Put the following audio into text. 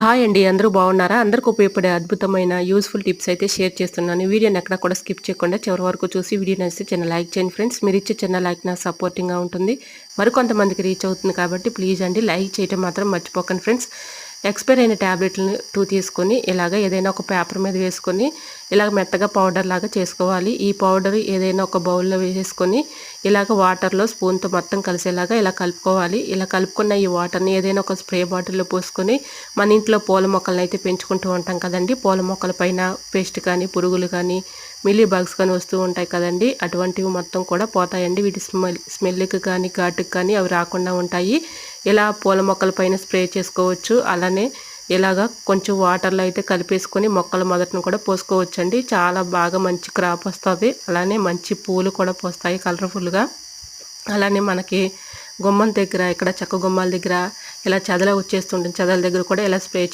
Hi అండి. అందరూ బాగున్నారా? అందరికి ఉపయోగపడే అద్భుతమైన యూజ్‌ఫుల్ టిప్స్ అయితే షేర్ చేస్తున్నాను. వీడియోని ఎక్కడ కూడా స్కిప్ చేయకుండా చివరి వరకు చూసి వీడియో నచ్చితే చిన్న లైక్ చేయండి ఫ్రెండ్స్. మీరిచ్చే చిన్న లైక్ నాకు సపోర్టింగ్‌గా ఉంటుంది. మరికొంతమందికి రీచ్ అవుతుంది కాబట్టి ప్లీజ్ అండి లైక్ చేయటం మాత్రం మర్చిపోకండి ఫ్రెండ్స్. ఎక్స్‌పైర్ అయిన టాబ్లెట్‌లని 2 తీసుకొని ఇలాగ ఏదైనా ఒక పేపర్ మీద వేసుకొని ఇలాగ మెత్తగా పౌడర్ లాగా చేసుకోవాలి. ఈ పౌడర్ ఏదైనా ఒక బౌల్‌లో వేసేసుకొని ఇలాగ వాటర్‌లో స్పూన్‌తో మొత్తం కలిసేలాగా ఇలా కలుపుకోవాలి. ఇలా కలుపుకున్న ఈ వాటర్‌ని ఏదైనా ఒక స్ప్రే బాటిల్‌లో పోసుకొని మన ఇంట్లో పూల మొక్కలనైతే పెంచుకుంటూ ఉంటాం కదండీ. పూల మొక్కల పైన పెస్ట్ కానీ, పురుగులు కానీ, మిల్లీ బగ్స్ కానీ వస్తూ ఉంటాయి కదండీ. అటువంటివి మొత్తం కూడా పోతాయండి. వీటి స్మెల్‌కి కానీ, ఘాటుకి కానీ అవి రాకుండా ఉంటాయి. ఇలా పూల మొక్కల పైన స్ప్రే చేసుకోవచ్చు. అలానే ఇలాగా కొంచెం వాటర్‌లో అయితే కలిపేసుకొని మొక్కల మొదటను కూడా పోసుకోవచ్చండి. చాలా బాగా మంచి క్రాప్ వస్తది. అలానే మంచి పూలు కూడా పూస్తాయి కలర్‌ఫుల్‌గా. అలానే మనకి గుమ్మం దగ్గర ఇక్కడ చెక్క గుమ్మాల దగ్గర ఇలా చెదల వచ్చేస్తుంటుంది. చెదల దగ్గర కూడా ఇలా స్ప్రే